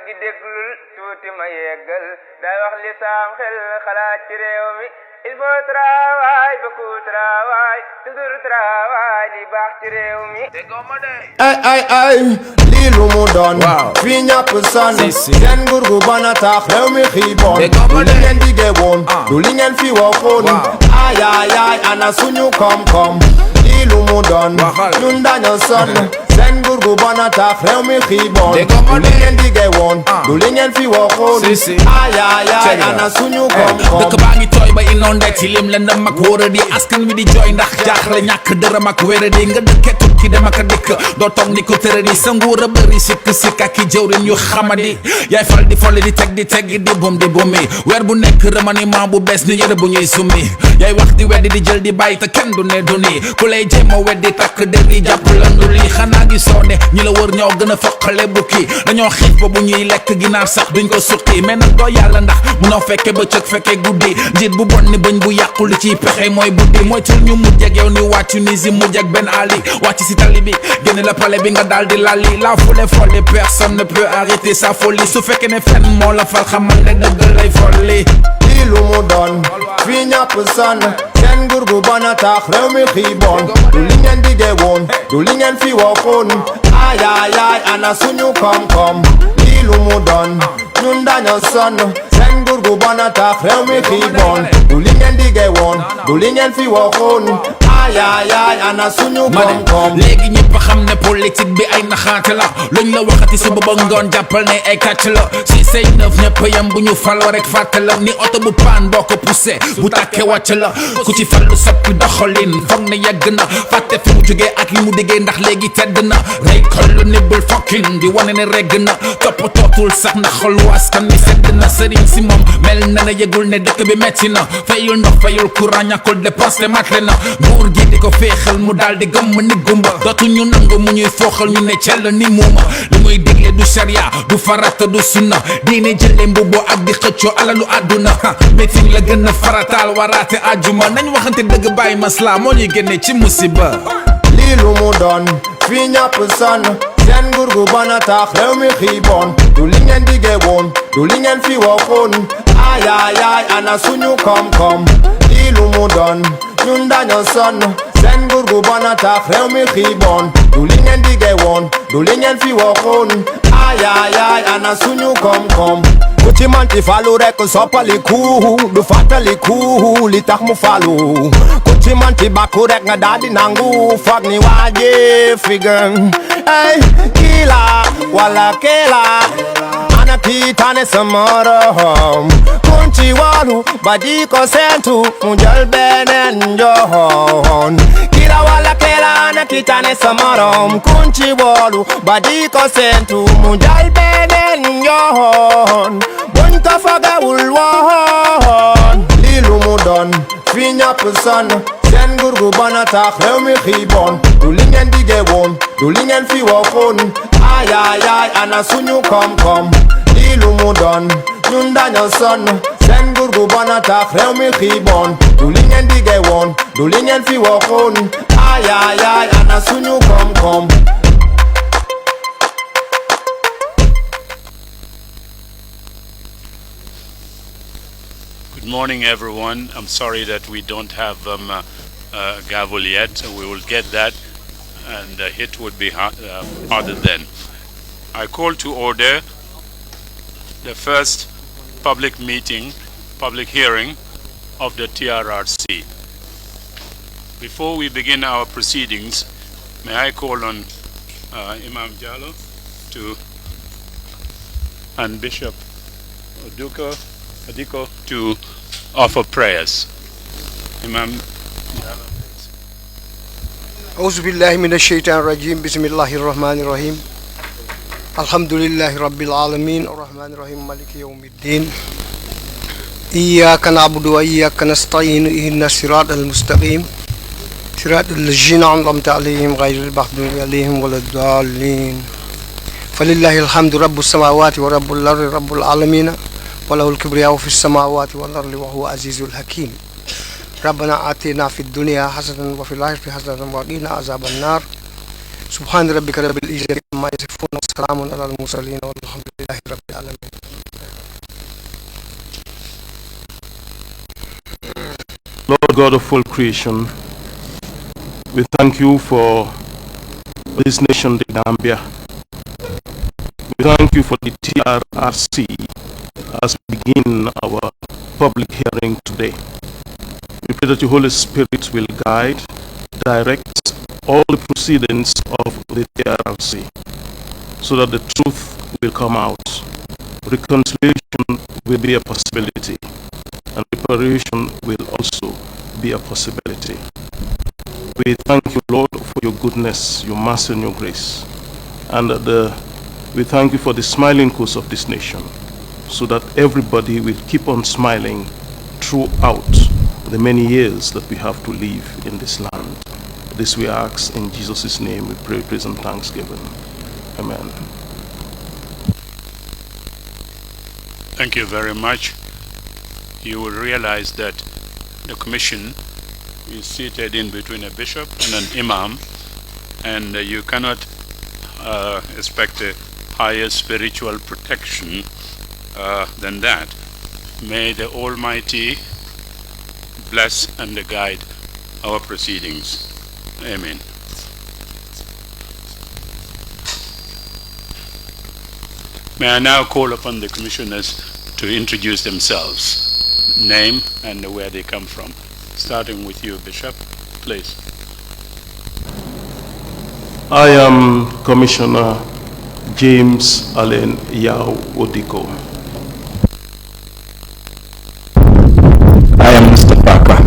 gi déglul tuuti ma yeggal day wax li saam xel xalaat ci réew mi il faut travail beaucoup travail toujours travail li baax ci réew mi ay lii lu mu doon fii ñàpp sonn seen nguur gu bon a tax réew mi xiiboon du li ngeen digee woon du li ngeen fi waxoon ay ana suñu koom-koom lii lu mu doon ñun dañoo sonn seen nguur gu bon a tax réew mi xiiboon du li ngeen digee woon du li ngeen fi waxoon ay ana suñu koom-koom dëkk baa ngi tooy ba inondé ci lim lëndëm ak wóoradi askan wi di jooy ndax jaaxle ñàkk dërëm ak wéradi nga dëkkee tukki dem ak a dikk doo toog ni ko tërëri sa nguur a bëri sikk ak i jëwrin yu xamadi yaay fal di folli di teggi di bumi weer bu nekk remaniement bu bees ni yëre bu ñuy summi yaay wax di weddi di jël di bàyyi te kenn du ne du nii ku lay jéem a weddi takk der yi jàpp landu lii xanaa gi soo ne ñi la wër ñoo gën a foqale bukki dañoo xiif ba bu ñuy lekk ginaar sax duñ ko suqi mais nag doo yàlla ndax munoo fekke bëccëg fekke guddi njiit bu bon ni bañ bu yàqu li ciy pexe mooy buddi mooy tul ñu mujj ak yow ni wàccu ni si mujj ak benn ali wàcc si tali bi génne la pale bi nga daal di lali la foule folle personne ne peut arrêter sa folie su fekkee ne fenn moo la fal xamal ne dëgg lay folli lii lu mu doon fii ñàpp sonn seen nguur gu bon a tax réew mi xiiboon du li ngeen digee woon du li ngeen fi waxoon ay ana suñu koom-koom lii lu mu doon ñun dañoo sonn seen nguur gu bon a tax réew mi xiiboon du li ngeen digee woon du li ngeen fi waxoon ay ana suñu koom-koom léegi ñëpp xam ne politique bi ay naxaate la luñ la waxati suba ba ngoon jàppal ne ay kàcc la si say neuf ñëpp yam bu ñu faloo rek fàtte la ni oto bu paan boo ko poussé bu tàkkee wàcc la ku ci fallu soppi doxalin foog ne yegg na fàtte fi mu jógee ak li mu diggee ndax léegi tedd na rey kollu nibbul fokkin di wane ne regg na topp tootul sax ndax xol askan mi sedd na sëriñ si moom mel na ne yëgul ne dëkk bi metti na fayul ndox fayul courant ñàkkul dépense te matle na nguur gi di ko féexal mu daal di gëmm ni gumba dootu ñu nangu mu ñuy fooxal ñu ne cell ni muuma li muy dégle du sharia du farata du sunna diine jële mbubboo ak di xëccoo alalu àdduna meeting la gën a farataal waraate àjjuma nañ waxante dëgg bàyyi masla moo ñuy génne ci musiba lii lu mu doon fii ñàpp sonn seen nguur gu bon a tax réew mi xiiboon du li ngeen digee woon du li ngeen fi waxoon ay ana suñu koom-koom lii lu mu doon ñun dañoo sonn seen nguur gu bon a tax réew mi xiiboon du li ngeen digee woon du li ngeen fi waxoon ay ana suñu koom-koom ku ci manti falu rek soppaliku du fàttaliku li tax mu falu ku ci manti bakku rek nga daal di nangu foog ni waaje fi gën ay kii la wala kee la ana kii tane sa morom kun ci walu ba di ko sentu mu jël beneen njoon kii la wala kee la ana kii tane sa morom kun ci walu ba di ko sentu mu jël beneen njoon buñ ko fogawul woon lii lu mu doon fii ñàpp sonn seen nguur gu bon a tax réew mi xiiboon du li ngeen digee woon du li ngeen fi waxoon ay ana suñu koom-koom lii lu mu doon ñun dañoo sonn seen nguur gu bon a tax réew mi xiiboon du li ngeen digee woon du li ngeen fi waxoon ay ana suñu koom-koom. Good morning, everyone. I'm sorry that we don't have gavel yet. We will get that, and the hit would be harder then. I call to order the first public meeting, public hearing of the TRRC. Before we begin our proceedings, may I call on Imam Jallo and Bishop Adiko to offer prayers. Imam Jallo, please. أعوذ بالله من الشيطان الرجيم بسم الله الرحمن الرحيم الحمد لله رب العالمين الرحمن الرحيم مالك يوم الدين إياك نعبد وإياك نستعين اهدنا الصراط المستقيم صراط الذين أنعمت عليهم غير المغضوب عليهم ولا الضالين فلله الحمد رب السماوات ورب الأرض رب العالمين وله الكبرياء في السماوات والأرض وهو عزيز الحكيم ربنا آتنا في الدنيا حسنة وفي الآخرة حسنة وقنا عذاب النار سبحان ربك رب العزة عما عما يصفون وسلام على المرسلين والحمد لله رب العالمين. Lord God of all creation, we thank you for this nation, the Gambia. We thank you for the TRRC as we begin our public hearing today. We pray that your Holy Spirit will guide, direct all the proceedings of the TRRC so that the truth will come out. Reconciliation will be a possibility, and reparation will also be a possibility. We thank you, Lord, for your goodness, your mercy, and your grace. And we thank you for the smiling course of this nation, so that everybody will keep on smiling throughout the many years that we have to live in this land. This we ask in Jesus' name. We pray, praise, and thanksgiving. Amen. Thank you very much. You will realize that the commission is seated in between a bishop and an imam, and you cannot expect a higher spiritual protection than that. May the Almighty bless and guide our proceedings. Amen. May I now call upon the commissioners to introduce themselves, name and where they come from. Starting with you, Bishop, please. I am Commissioner James Allen Yao Odiko. I am Mr. Parker.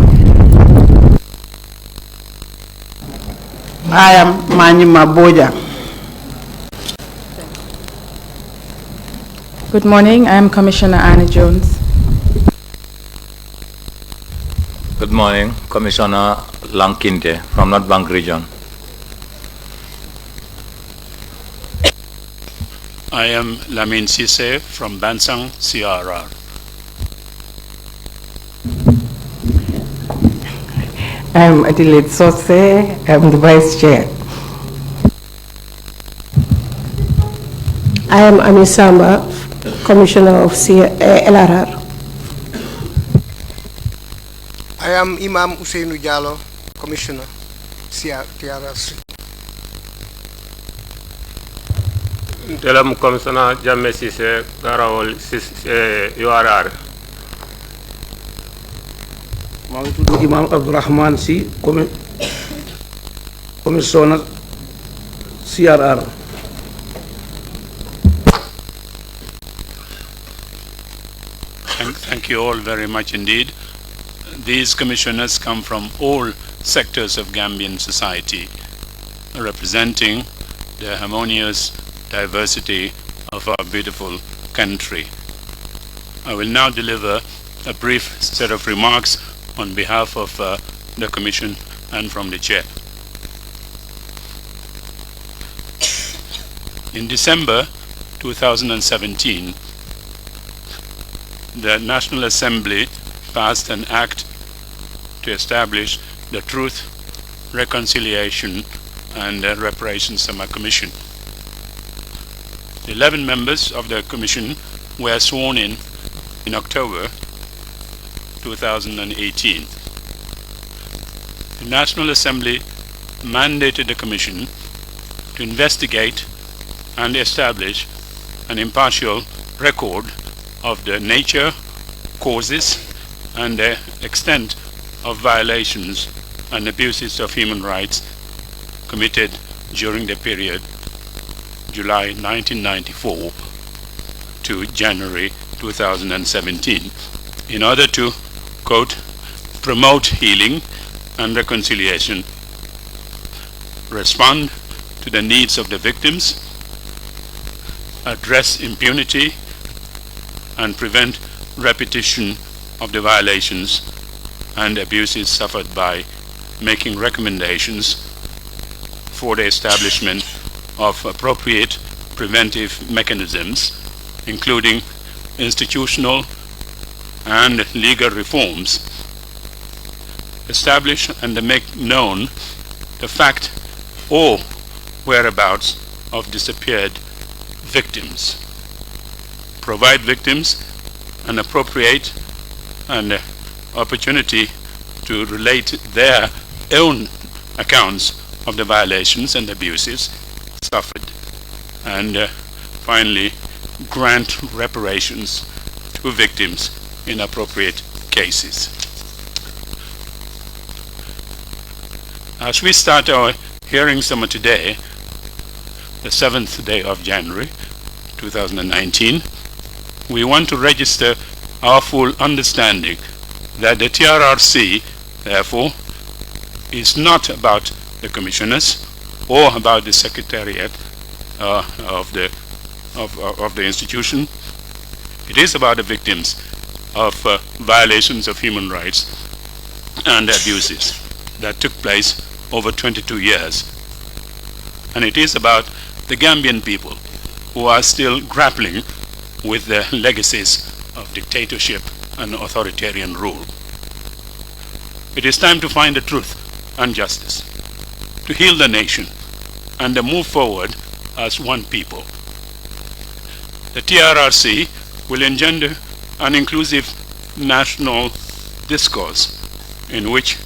I am Manima Boja. Good morning, I am Commissioner Annie Jones. Good morning, Commissioner Lankinte from North Bank Region. I am Lamin Sise from Bansang, CRR. I am Adelaide Sose, I am the Vice Chair. I am Amisamba, Commissioner of LRR. I am Imam Usainu Jallo, Commissioner, TRRC. Telam Commissioner Jamme Sise, Garawol URR. Imam Abdurrahman Si, Commissioner CRR. Thank you all very much indeed. These commissioners come from all sectors of Gambian society, representing the harmonious diversity of our beautiful country. I will now deliver a brief set of remarks on behalf of the Commission and from the Chair. In December 2017, the National Assembly passed an act to establish the Truth, Reconciliation and Reparations Commission. The 11 members of the Commission were sworn in October 2018. The National Assembly mandated the Commission to investigate and establish an impartial record of the nature, causes, and the extent of violations and abuses of human rights committed during the period July 1994 to January 2017 in order to, quote, promote healing and reconciliation, respond to the needs of the victims, address impunity, and prevent repetition of the violations and abuses suffered by making recommendations for the establishment of appropriate preventive mechanisms, including institutional and legal reforms, establish and make known the fact or whereabouts of disappeared victims, provide victims an appropriate and opportunity to relate their own accounts of the violations and abuses suffered, and finally grant reparations to victims in appropriate cases. As we start our hearing summit today, the 7th day of January 2019, we want to register our full understanding that the TRRC, therefore, is not about the commissioners or about the secretariat of the institution. It is about the victims of violations of human rights and abuses that took place over 22 years. And it is about the Gambian people who are still grappling with the legacies of dictatorship and authoritarian rule. It is time to find the truth and justice, to heal the nation, and to move forward as one people. The TRRC will engender an inclusive national discourse in which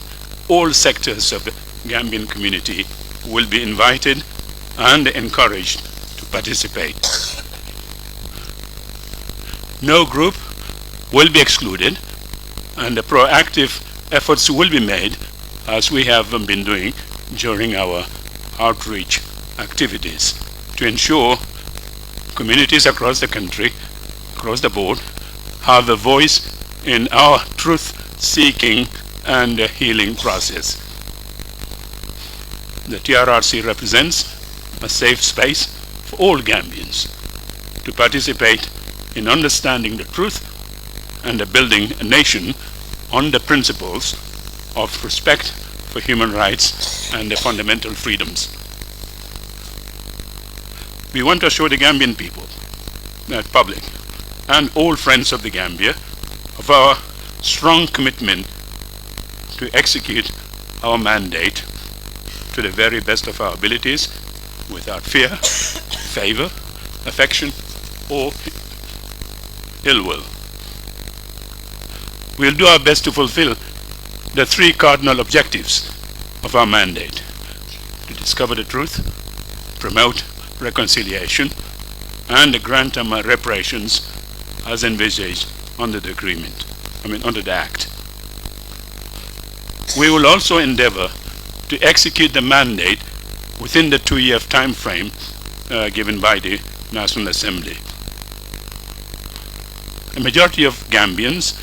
all sectors of the Gambian community will be invited and encouraged to participate. No group will be excluded, and the proactive efforts will be made as we have been doing during our outreach activities to ensure communities across the country, across the board, have a voice in our truth-seeking and healing process. The TRRC represents a safe space for all Gambians to participate in understanding the truth and building a nation on the principles of respect for human rights and the fundamental freedoms. We want to assure the Gambian people, the public, and all friends of the Gambia of our strong commitment to execute our mandate to the very best of our abilities without fear, favor, affection, or ill will. We'll do our best to fulfill the 3 cardinal objectives of our mandate: to discover the truth, promote reconciliation, and grant reparations as envisaged under the agreement, under the Act. We will also endeavor to execute the mandate within the 2-year time frame given by the National Assembly. A majority of Gambians,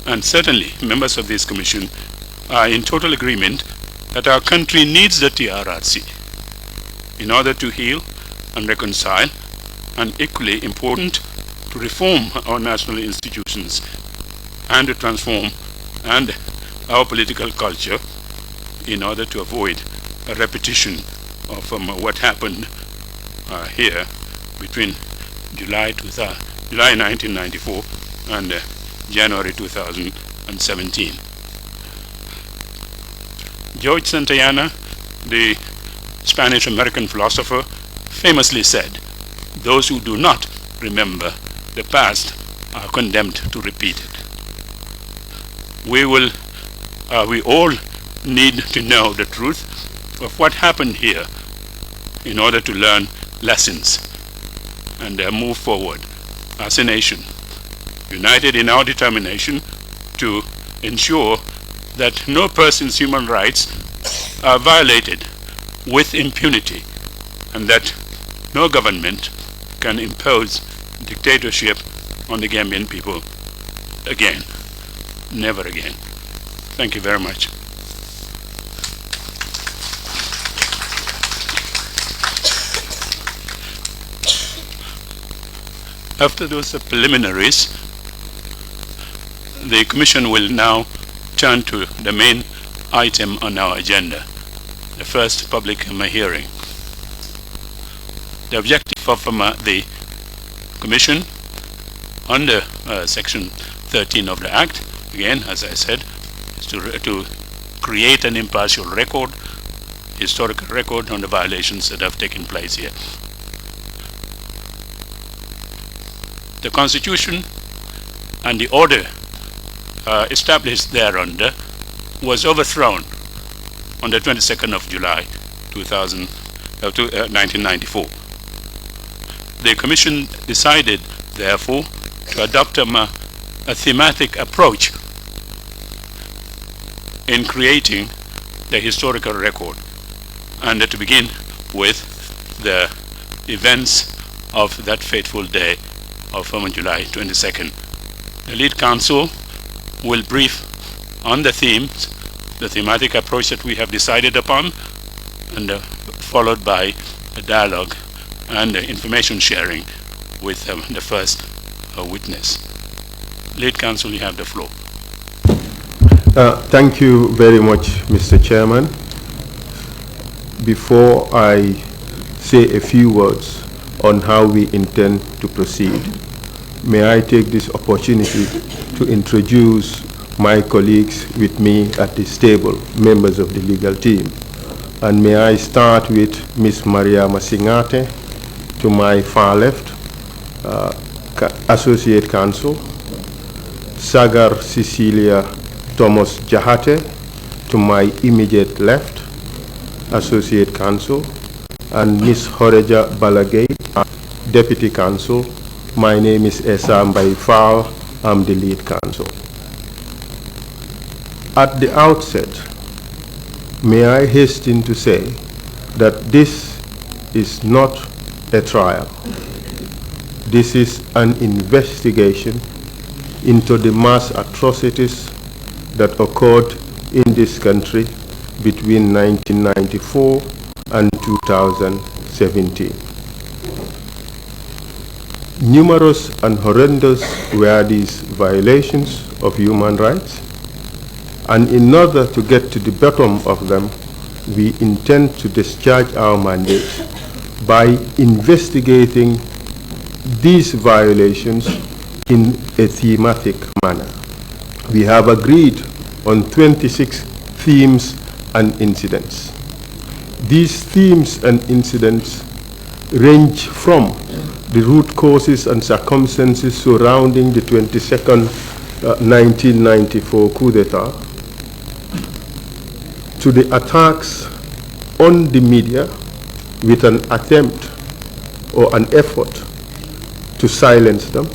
and certainly members of this commission, are in total agreement that our country needs the TRRC in order to heal and reconcile, and equally important, to reform our national institutions and to transform our political culture in order to avoid a repetition of what happened here between July 1994 and January 2017. George Santayana, the Spanish-American philosopher, famously said, "Those who do not remember the past are condemned to repeat it." We all need to know the truth of what happened here in order to learn lessons and move forward as a nation, united in our determination to ensure that no person's human rights are violated with impunity, and that no government can impose dictatorship on the Gambian people again. Never again. Thank you very much. After those preliminaries, the Commission will now turn to the main item on our agenda, the first public hearing. The objective of the Commission under Section 13 of the Act, again, as I said, is to create an impartial record, historical record on the violations that have taken place here, The Constitution and the order established thereunder was overthrown on the 22nd of July 1994. The Commission decided, therefore, to adopt a thematic approach in creating the historical record, and to begin with the events of that fateful day of July 22nd. The lead counsel will brief on the themes, the thematic approach that we have decided upon, and followed by a dialogue and information sharing with the first witness. Lead counsel, you have the floor. Thank you very much, Mr. Chairman. Before I say a few words on how we intend to proceed, may I take this opportunity to introduce my colleagues with me at this table, members of the legal team. And may I start with Ms. Maria Masingate, to my far left, Associate Counsel, Sagar Cecilia Thomas Jahate, to my immediate left, Associate Counsel, and Ms. Horeja Balagay, Deputy Counsel. My name is Esa Mbaifal, I'm the lead counsel. At the outset, may I hasten to say that this is not a trial. This is an investigation into the mass atrocities that occurred in this country between 1994 and 2017. Numerous and horrendous were these violations of human rights, and in order to get to the bottom of them, we intend to discharge our mandate by investigating these violations in a thematic manner. We have agreed on 26 themes and incidents. These themes and incidents range from the root causes and circumstances surrounding the 22nd 1994 coup d'etat, to the attacks on the media with an attempt or an effort to silence them,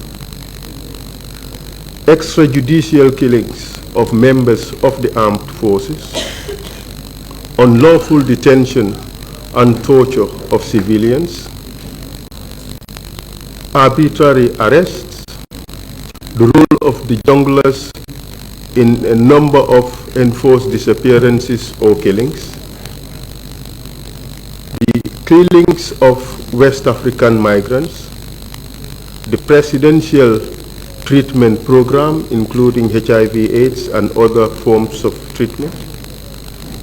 extrajudicial killings of members of the armed forces, unlawful detention and torture of civilians, arbitrary arrests, the role of the junglers in a number of enforced disappearances or killings, the killings of West African migrants, the presidential treatment program, including HIV/AIDS and other forms of treatment,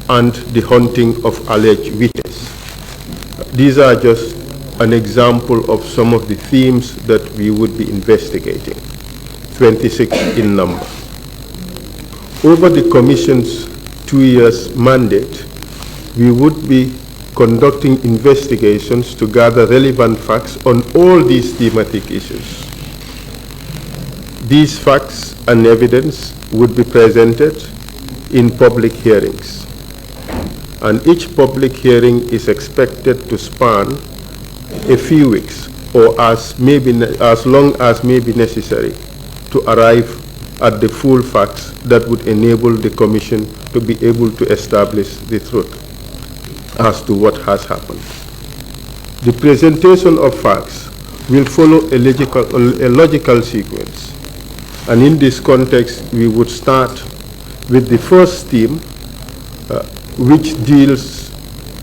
and the hunting of alleged witches. These are just an example of some of the themes that we would be investigating, 26 in number. Over the Commission's 2 years mandate, we would be conducting investigations to gather relevant facts on all these thematic issues. These facts and evidence would be presented in public hearings, and each public hearing is expected to span a few weeks or as long as may be necessary to arrive at the full facts that would enable the Commission to be able to establish the truth as to what has happened. The presentation of facts will follow a logical sequence, and in this context we would start with the first theme, which deals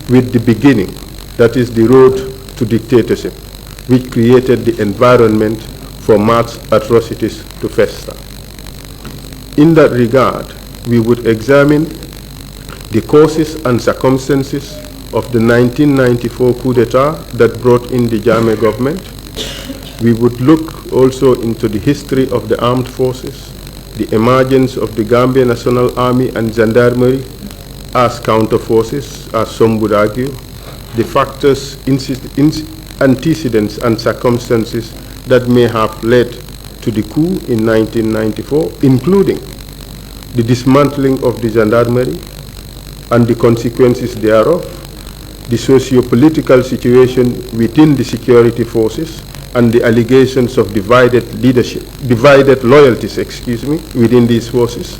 with the beginning, that is the road to dictatorship, which created the environment for mass atrocities to fester. In that regard, we would examine the causes and circumstances of the 1994 coup d'etat that brought in the Jammeh government. We would look also into the history of the armed forces, the emergence of the Gambia National Army and Gendarmerie as counter-forces, as some would argue, the factors, antecedents and circumstances that may have led to the coup in 1994, including the dismantling of the Gendarmerie and the consequences thereof, the socio-political situation within the security forces, and the allegations of divided loyalties, within these forces,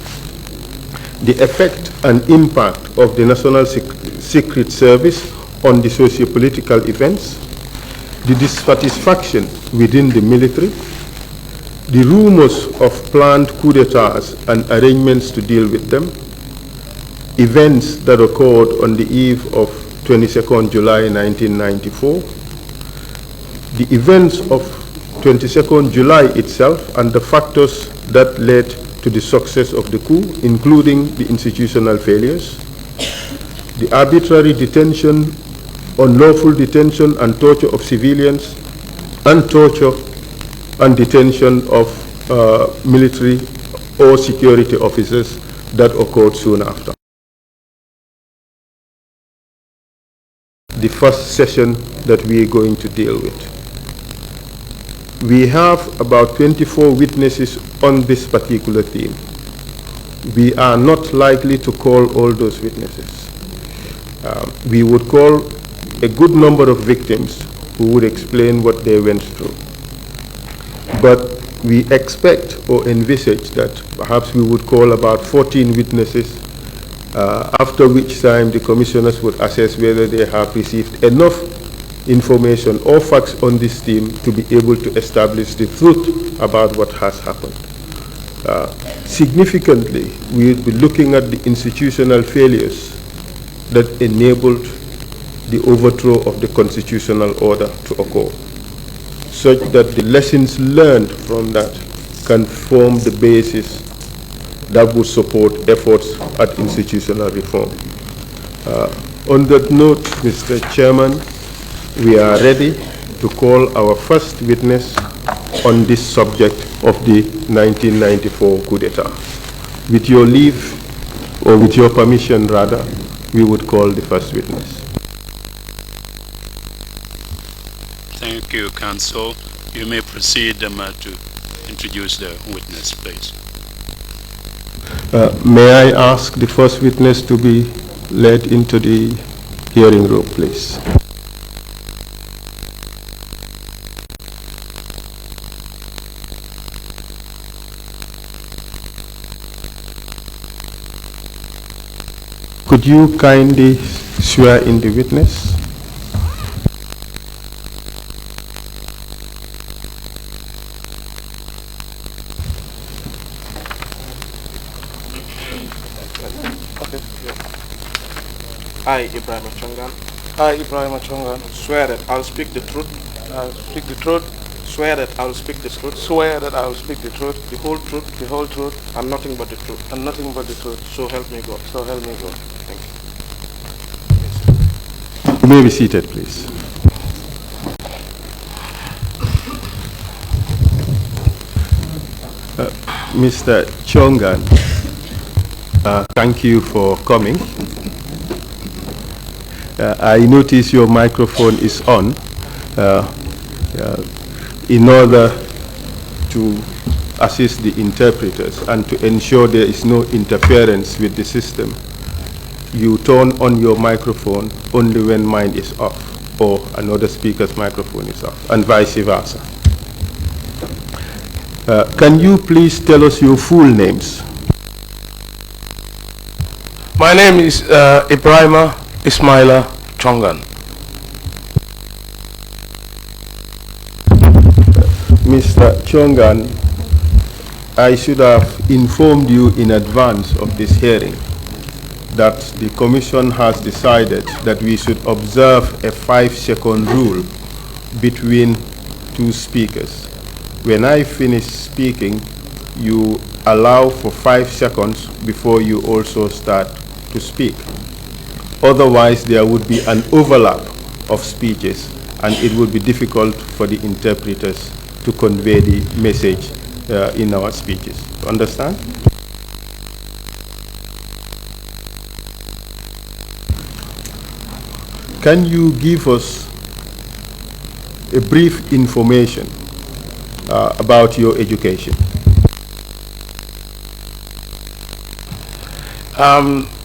the effect and impact of the National Secret Service on the socio-political events, the dissatisfaction within the military, the rumors of planned coup d'etats and arrangements to deal with them, events that occurred on the eve of 22nd July 1994, the events of 22nd July itself and the factors that led to the success of the coup, including the institutional failures, the arbitrary detention, unlawful detention and torture of civilians, and torture and detention of military or security officers that occurred soon after. The first session that we are going to deal with. We have about 24 witnesses on this particular theme. We are not likely to call all those witnesses. We would call a good number of victims who would explain what they went through. But we expect or envisage that perhaps we would call about 14 witnesses, after which time the commissioners would assess whether they have received enough information or facts on this theme to be able to establish the truth about what has happened. Significantly, we will be looking at the institutional failures that enabled the overthrow of the constitutional order to occur, such that the lessons learned from that can form the basis that would support efforts at institutional reform. On that note, Mr. Chairman, we are ready to call our first witness on this subject of the 1994 coup d'etat. With your leave, or with your permission rather, we would call the first witness. Thank you, Counsel. You may proceed to introduce the witness, please. May I ask the first witness to be led into the hearing room, please? Could you kindly swear in the witness? I, Ibrahim Chongan. I, Ibrahim Chongan, swear that I will speak the truth. I will speak the truth. Swear that I will speak the truth. Swear that I will speak the truth, the whole truth, and nothing but the truth. And nothing but the truth. So help me God. So help me God. Thank you. You may be seated, please. Mr. Chongan, thank you for coming. I notice your microphone is on. In order to assist the interpreters and to ensure there is no interference with the system, you turn on your microphone only when mine is off or another speaker's microphone is off, and vice versa. Can you please tell us your full names? My name is Ibrahima Ismaila Chongan. Mr. Chongan, I should have informed you in advance of this hearing that the Commission has decided that we should observe a 5-second rule between two speakers. When I finish speaking, you allow for 5 seconds before you also start to speak. Otherwise, there would be an overlap of speeches and it would be difficult for the interpreters to convey the message in our speeches. Understand? Can you give us a brief information about your education?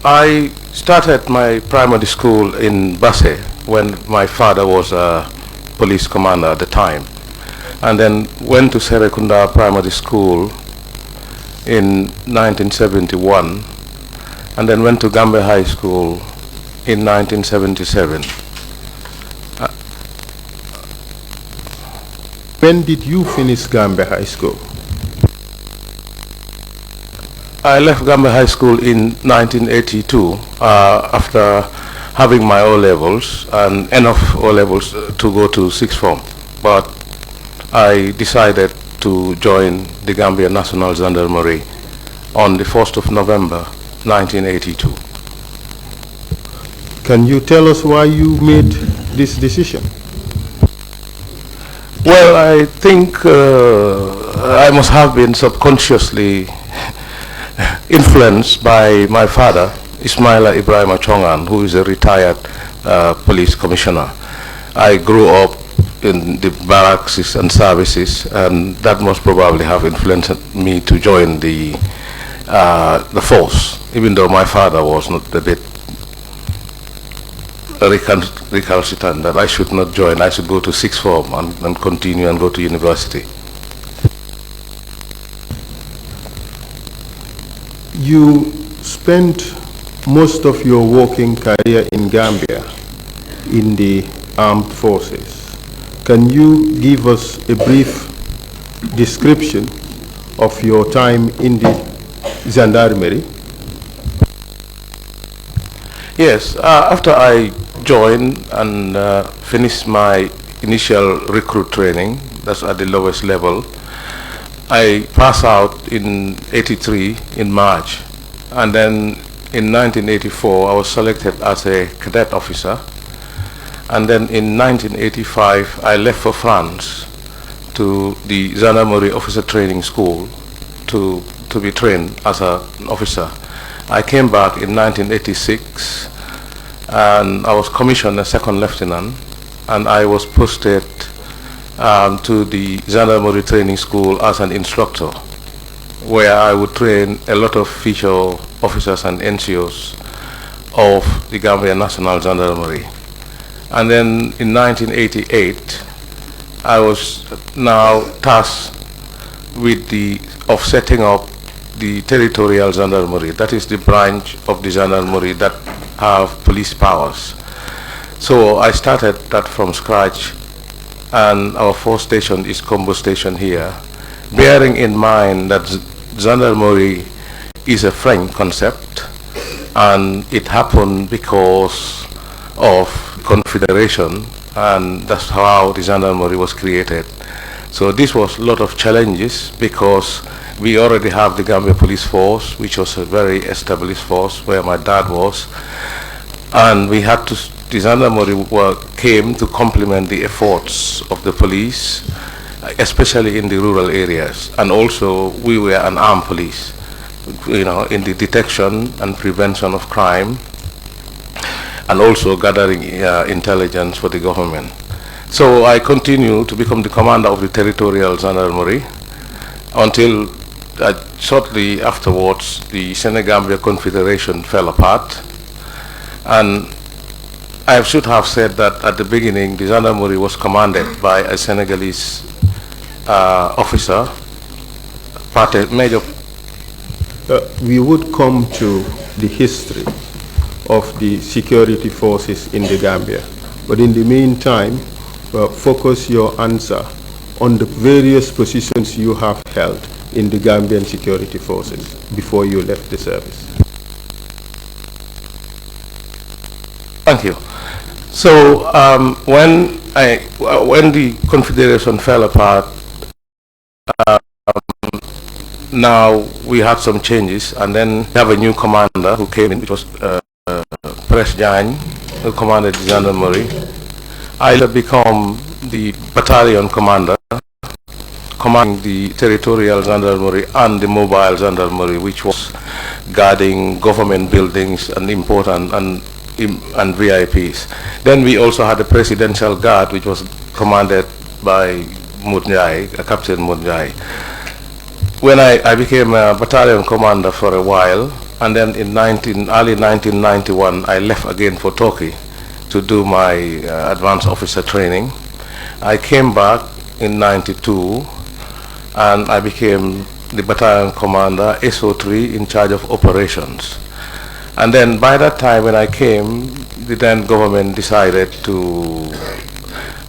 I started my primary school in Basse when my father was a police commander at the time, and then went to Serekunda Primary School in 1971, and then went to Gambia High School in 1977. When did you finish Gambia High School? I left Gambia High School in 1982 after having my O-levels and enough O-levels to go to sixth form. But I decided to join the Gambia National Gendarmerie on the 1st of November 1982. Can you tell us why you made this decision? Well, I think I must have been subconsciously influenced by my father, Ismaila Ibrahim Chongan, who is a retired police commissioner. I grew up in the barracks and services, and that must probably have influenced me to join the force, even though my father was not a bit recalcitrant that I should not join. I should go to sixth form and continue and go to university. You spent most of your working career in Gambia in the armed forces. Can you give us a brief description of your time in the Gendarmerie? Yes, after I joined and finished my initial recruit training, that's at the lowest level, I passed out in '83 in March, and then in 1984 I was selected as a cadet officer, and then in 1985 I left for France to the Gendarmerie Officer Training School to be trained as an officer. I came back in 1986 and I was commissioned as second lieutenant, and I was posted to the Gendarmerie Training School as an instructor, where I would train a lot of future officers and NCOs of the Gambia National Gendarmerie. And then in 1988, I was now tasked with of setting up the territorial gendarmerie. That is the branch of the gendarmerie that have police powers. So I started that from scratch, and our fourth station is Combo Station here, bearing in mind that gendarmerie is a French concept, and it happened because of Confederation, and that's how the gendarmerie was created. So this was a lot of challenges because we already have the Gambia Police Force, which was a very established force where my dad was, and we had to, the gendarmerie came to complement the efforts of the police, especially in the rural areas, and also we were an armed police, you know, in the detection and prevention of crime, and also gathering intelligence for the government. So I continued to become the commander of the territorial gendarmerie until shortly afterwards the Senegambia Confederation fell apart, and I should have said that at the beginning the gendarmerie was commanded by a Senegalese officer, Major. We would come to the history of the security forces in the Gambia, but in the meantime, focus your answer on the various positions you have held in the Gambian security forces before you left the service. Thank you. So when the Confederation fell apart, now we had some changes, and then we have a new commander who came in, which was Pres Jan, who commanded the gendarmerie. I had become the battalion commander, commanding the territorial gendarmerie and the mobile gendarmerie, which was guarding government buildings and important and VIPs. Then we also had the presidential guard, which was commanded by Captain Mudjai. When I became a battalion commander for a while, and then in early 1991, I left again for Turkey to do my advanced officer training. I came back in 92, and I became the battalion commander, SO3, in charge of operations. And then by that time when I came, the then government decided to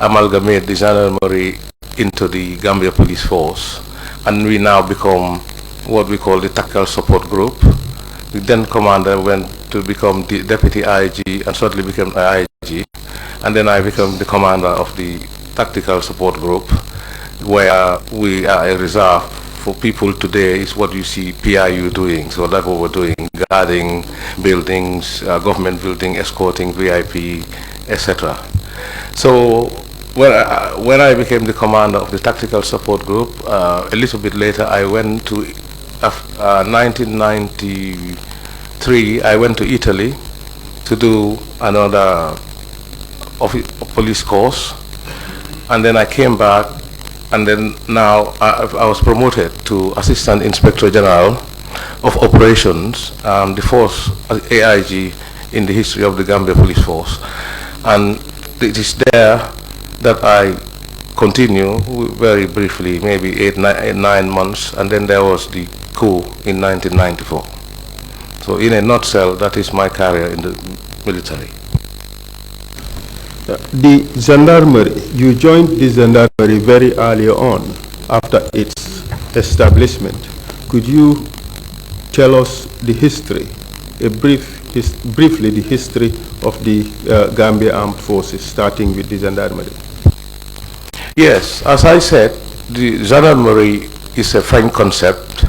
amalgamate the Gendarmerie into the Gambia Police Force, and we now become what we call the Tactical Support Group. The then commander went to become the deputy IG and shortly became IG, and then I became the commander of the Tactical Support Group, where we are a reserve for people today is what you see PIU doing. So that's what we're doing, guarding buildings, government building, escorting VIP, etc. So when I became the commander of the Tactical Support Group, a little bit later I went to 1993, I went to Italy to do another police course, and then I came back, and then now I was promoted to Assistant Inspector General of Operations, the first AIG in the history of the Gambia Police Force. And it is there that I continue very briefly, maybe 9 months, and then there was the coup in 1994. So in a nutshell, that is my career in the military. The Gendarmerie, you joined the Gendarmerie very early on after its establishment. Could you tell us the history, briefly the history of the Gambia Armed Forces, starting with the Gendarmerie? Yes, as I said, the Gendarmerie is a French concept,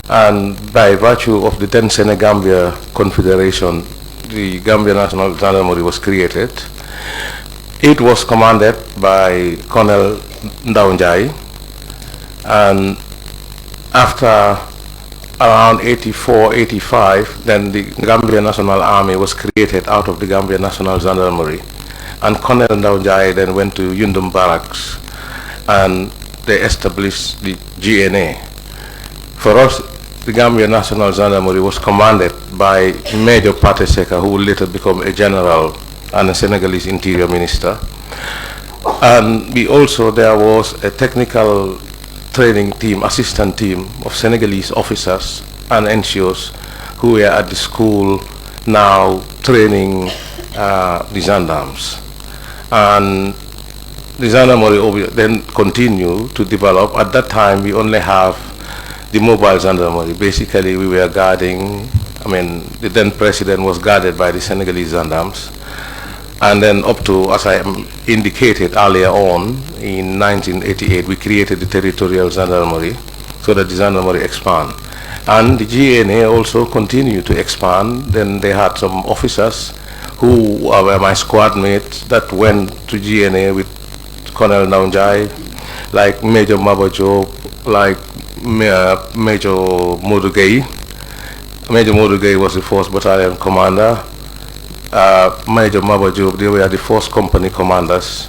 and by virtue of the then Senegambia Confederation, the Gambia National Gendarmerie was created. It was commanded by Colonel Ndaunjai, and after around 84, 85, then the Gambia National Army was created out of the Gambia National Gendarmerie. And Colonel Ndaunjai then went to Yundum Barracks, and they established the GNA. For us, the Gambia National Gendarmerie was commanded by Major Pate Seka, who would later become a general and a Senegalese interior minister. And there was a technical training team, assistant team of Senegalese officers and NCOs who were at the school now training the gendarmes. And the Gendarmerie then continued to develop. At that time, we only have the mobile Gendarmerie. Basically, we were guarding, the then president was guarded by the Senegalese gendarmes. And then up to, as I indicated earlier on, in 1988, we created the territorial Gendarmerie so that the Gendarmerie expand. And the GNA also continued to expand. Then they had some officers who were my squad mates that went to GNA with Colonel Ndaunjai, like Major Mabajo, like Major Modugay. Major Modugay was the 1st Battalion commander. Major Mabajo, they were the 1st company commanders.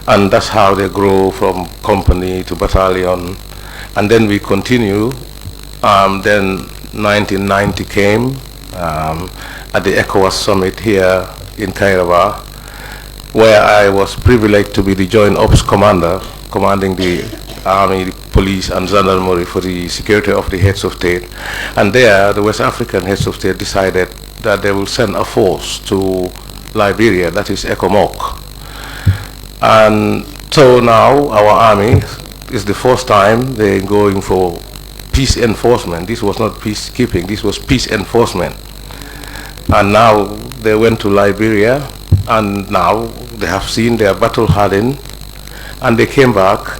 And that's how they grow from company to battalion. And then we continue. Then 1990 came at the ECOWAS summit here in Kairaba, where I was privileged to be the Joint Ops Commander, commanding the Army, the Police and Gendarmerie for the security of the heads of state. And there, the West African heads of state decided that they will send a force to Liberia, that is ECOMOG. And so now our army is the first time they're going for peace enforcement. This was not peacekeeping, this was peace enforcement. And now they went to Liberia, and now they have seen their battle hardened, and they came back,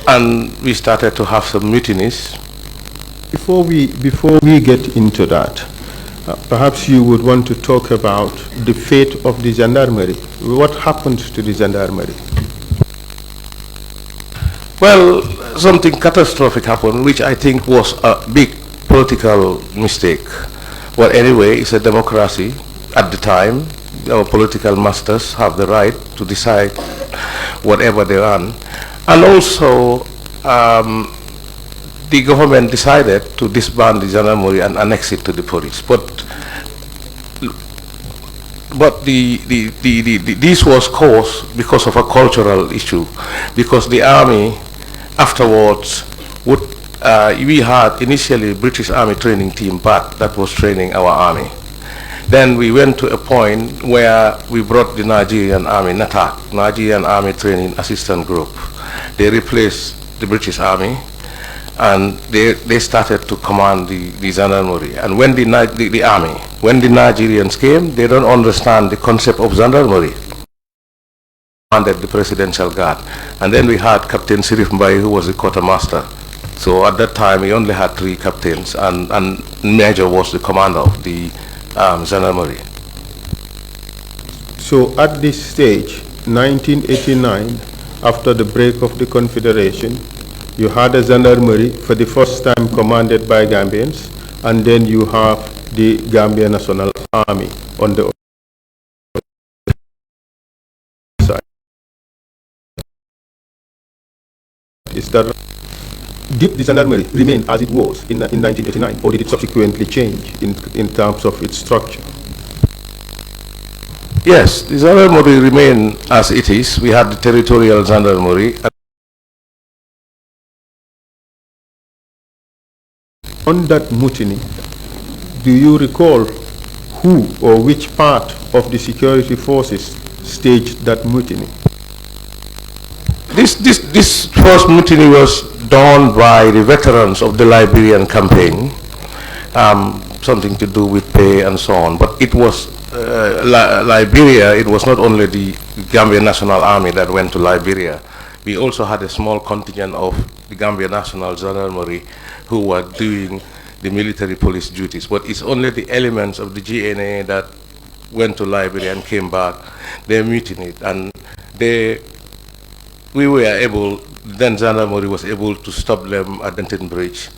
and we started to have some mutinies. Before we get into that, perhaps you would want to talk about the fate of the Gendarmerie. What happened to the Gendarmerie? Well, something catastrophic happened, which I think was a big political mistake. Well, anyway, it's a democracy. At the time, our political masters have the right to decide whatever they want. And also, the government decided to disband the Gendarmerie and annex it to the police. But this was caused because of a cultural issue, because the army afterwards would, we had initially British Army training team back that was training our army. Then we went to a point where we brought the Nigerian Army, NATAC, Nigerian Army Training Assistant Group. They replaced the British Army, and they started to command the Gendarmerie. And when the army, when the Nigerians came, they don't understand the concept of Gendarmerie. Commanded the Presidential Guard. And then we had Captain Sirif Mbai, who was the quartermaster. So at that time, we only had 3 captains, and Major was the commander of the Gendarmerie. So at this stage, 1989, after the break of the Confederation, you had a Gendarmerie for the first time commanded by Gambians, and then you have the Gambia National Army on the side. Is that did the Gendarmerie remain as it was in 1989, or did it subsequently change in terms of its structure? Yes, the Gendarmerie remained as it is. We had the territorial Gendarmerie. On that mutiny, do you recall who or which part of the security forces staged that mutiny? This first mutiny was done by the veterans of the Liberian campaign, something to do with pay and so on. But it was Liberia. It was not only the Gambia National Army that went to Liberia. We also had a small contingent of the Gambia National Gendarmerie who were doing the military police duties. But it's only the elements of the GNA that went to Liberia and came back. They mutinied, and we were able, then Gendarmerie was able to stop them at Denton Bridge